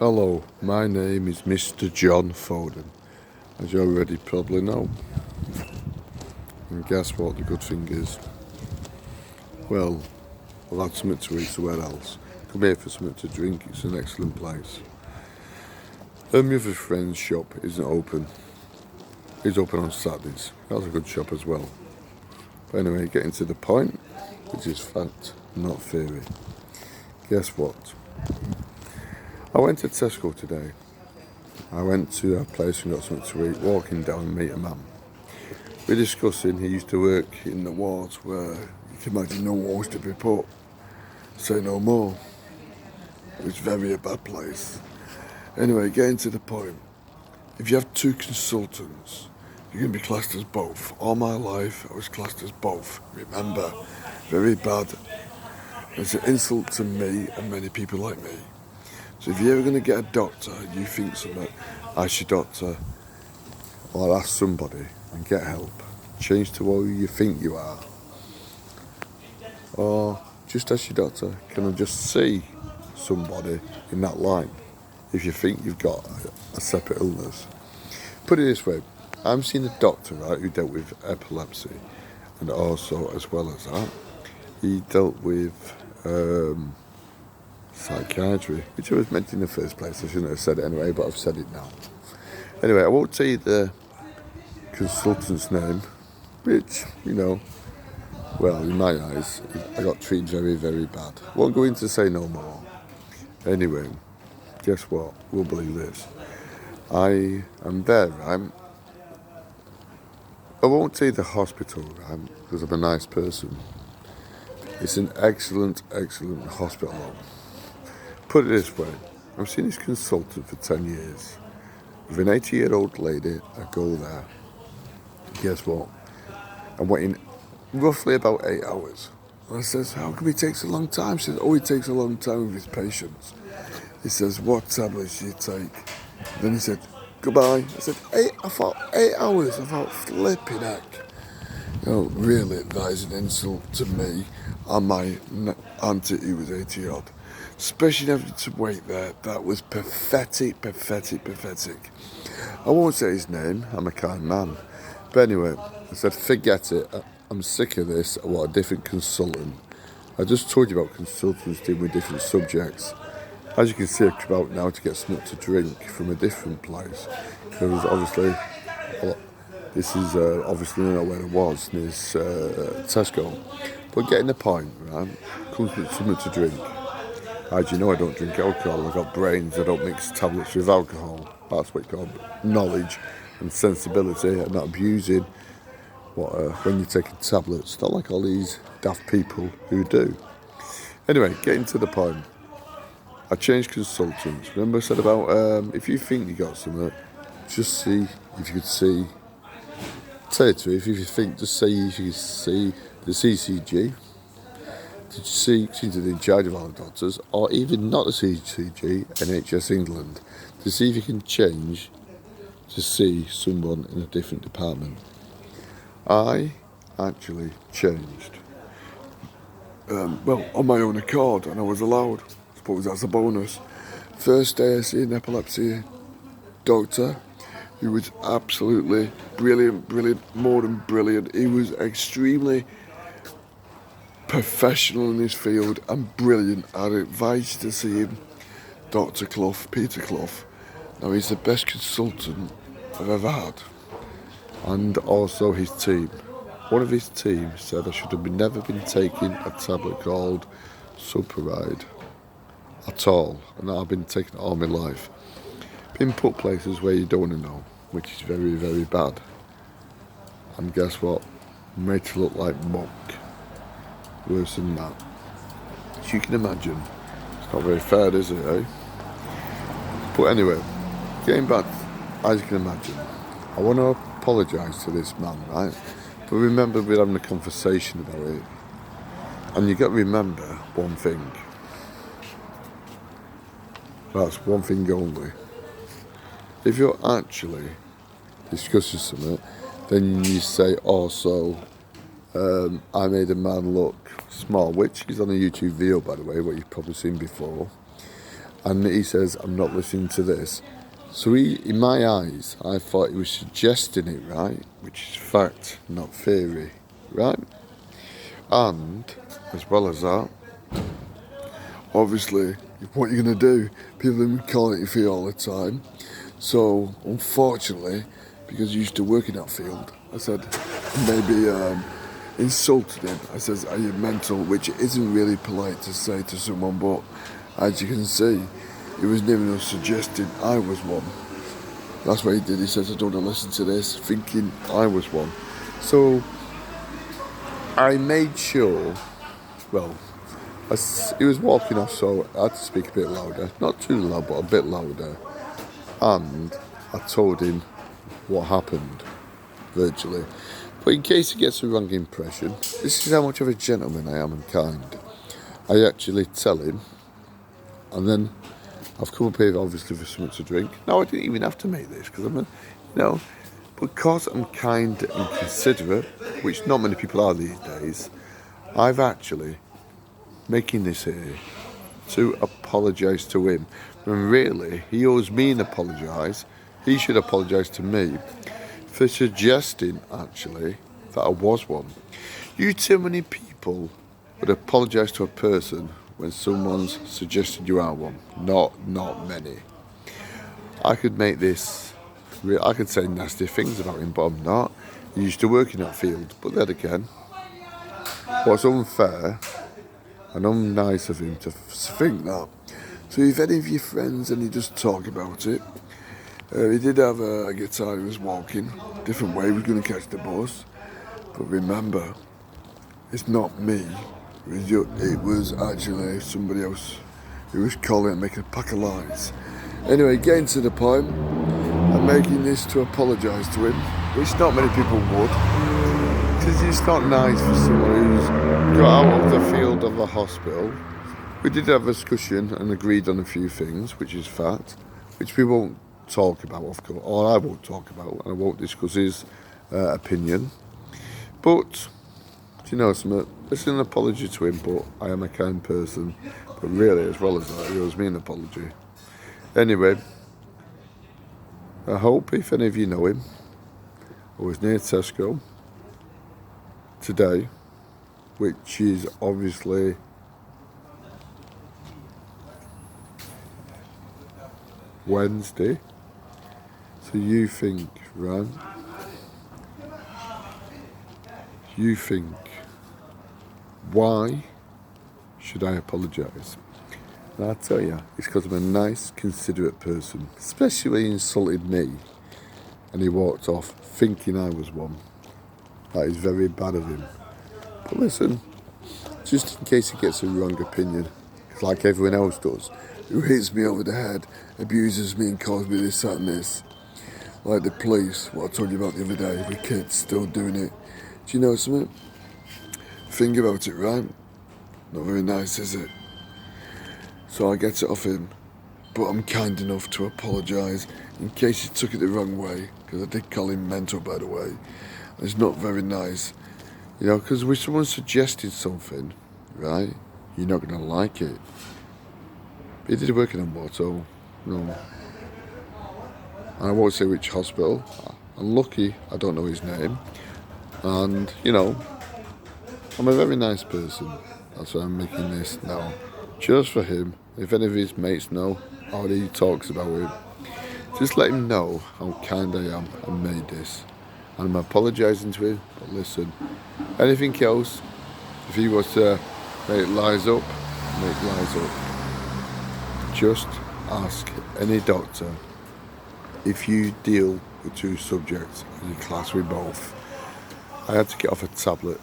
Hello, my name is Mr. John Foden, as you already probably know. And guess what the good thing is? Well, I've had something to eat, so where else? Come here for something to drink, it's an excellent place. My other friend's shop isn't open. It's open on Saturdays. That's a good shop as well. But anyway, getting to the point, which is fact, not theory. Guess what? I went to Tesco today. I went to a place and got something to eat, walking down and meet a man. We're discussing, he used to work in the wards where you can imagine no walls to be put. Say no more. It was very a bad place. Anyway, getting to the point. If you have two consultants, you're going to be classed as both. All my life, I was classed as both. Remember, very bad. It's an insult to me and many people like me. So if you're ever going to get a doctor, you think something, ask your doctor or ask somebody and get help. Change to who you think you are. Or just ask your doctor, can I just see somebody in that line if you think you've got a separate illness? Put it this way, I've seen a doctor, right, who dealt with epilepsy, and also, as well as that, he dealt with psychiatry, which I was meant in the first place. I shouldn't have said it anyway, but I've said it now. Anyway, I won't tell you the consultant's name, which, well, in my eyes, I got treated very, very bad. Won't go into say no more. Anyway, guess what? We'll believe this. I am there, right? I won't tell you the hospital, right? Because I'm a nice person. It's an excellent, excellent hospital. Put it this way. I've seen this consultant for 10 years. With an 80-year-old lady, I go there. Guess what? I'm waiting roughly about 8 hours. And I says, how come it takes a long time? She says, oh, it takes a long time with his patients. He says, what tablets do you take? Then he said, goodbye. I said, I thought 8 hours. I thought, flipping heck. Really, that is an insult to me and my auntie who was 80-odd. Especially having to wait there. That was pathetic, pathetic, pathetic. I won't say his name. I'm a kind man. But anyway, I said, forget it. I'm sick of this. I want a different consultant. I just told you about consultants dealing with different subjects. As you can see, I've come out now to get something to drink from a different place. Because obviously, this is obviously not where it was, near Tesco. But getting the point, right, comes with something to drink. As you know, I don't drink alcohol. I've got brains. I don't mix tablets with alcohol. That's what you call knowledge and sensibility, and not abusing when you're taking tablets. Not like all these daft people who do. Anyway, getting to the point. I changed consultants. Remember I said about if you think you got something, just see if you could see. Tell it to you, if you think, just say if you could see the CCG. Did you see to the in charge of all the doctors, or even not the CCG, NHS England, to see if you can change to see someone in a different department. I actually changed. On my own accord, and I was allowed. I suppose that's a bonus. First day I see an epilepsy doctor. He was absolutely brilliant, more than brilliant. He was extremely professional in his field and brilliant. I'd advise you to see him, Dr. Clough, Peter Clough. Now he's the best consultant I've ever had. And also his team. One of his team said I should have never been taking a tablet called Superride at all. And I've been taking it all my life. Been put places where you don't want to know, which is very, very bad. And guess what? Made to look like monk. Worse than that. As you can imagine, it's not very fair, is it, eh? But anyway, getting back, as you can imagine, I want to apologise to this man, right? But remember, we're having a conversation about it. And you got to remember one thing. That's one thing only. If you're actually discussing something, then you say, also, I made a man look small, which is on a YouTube video, by the way, what you've probably seen before. And he says, I'm not listening to this. So he, in my eyes, I thought he was suggesting it, right? Which is fact, not theory, right? And, as well as that, obviously, what you're going to do, people have been calling it for you all the time. So, unfortunately, because you used to work in that field, I said, maybe insulted him. I says, are you mental? Which isn't really polite to say to someone, but as you can see, he was never suggesting I was one. That's what he did. He says, I don't want to listen to this, thinking I was one. So, I made sure, well, he was walking off, so I had to speak a bit louder. Not too loud, but a bit louder. And I told him what happened, virtually. But in case he gets the wrong impression, this is how much of a gentleman I am and kind. I actually tell him, and then I've come up here obviously for something to drink. No, I didn't even have to make this, because because I'm kind and considerate, which not many people are these days, I've actually making this here to apologise to him. When really, he owes me an apologise. He should apologise to me for suggesting, actually, that I was one. Too many people would apologise to a person when someone's suggested you are one. Not many. I could make this, I could say nasty things about him, but I'm not. He used to work in that field. But then again, what's unfair and unnice of him to think that. So if any of your friends and you just talk about it, he did have a guitar, he was walking, different way, he was going to catch the bus. But remember, it's not me, it was actually somebody else who was calling and making a pack of lies. Anyway, getting to the point, I'm making this to apologise to him, which not many people would. Because it's not nice for someone who's got out of the field of a hospital. We did have a discussion and agreed on a few things, which is fact, which we won't talk about, of course, or I won't talk about, and I won't discuss his opinion. But, do you know something? This is an apology to him, but I am a kind person. But really, as well as that, he owes me an apology. Anyway, I hope if any of you know him, I was near Tesco today, which is obviously Wednesday. So you think, right? You think, why should I apologise? And I'll tell you, it's because I'm a nice, considerate person, especially when he insulted me and he walked off thinking I was one. That is very bad of him. But listen, just in case he gets a wrong opinion, like everyone else does, who hits me over the head, abuses me and calls me this, that and this. Like the police, what I told you about the other day, the kids still doing it. Do you know something? Think about it, right? Not very nice, is it? So I get it off him, but I'm kind enough to apologise in case he took it the wrong way, because I did call him mental, by the way. It's not very nice, because when someone suggested something, right, you're not going to like it. He did work in a motel, and I won't say which hospital. I'm lucky I don't know his name, and I'm a very nice person. That's why I'm making this now, just for him. If any of his mates know how he talks about him, just let him know how kind I am and made this. And I'm apologising to him, but listen, anything else, if he was to make lies up, make lies up. Just ask any doctor if you deal with two subjects and you class with both. I had to get off a tablet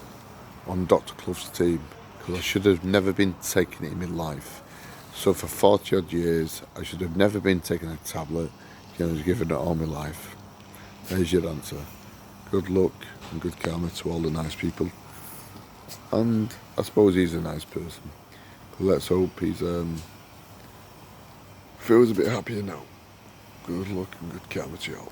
on Dr. Clough's team because I should have never been taking it in my life. So for 40 odd years, I should have never been taking a tablet. I was given it all my life. There's your answer. Good luck and good karma to all the nice people. And I suppose he's a nice person. But let's hope he's feels a bit happier now. Good luck and good karma to you all.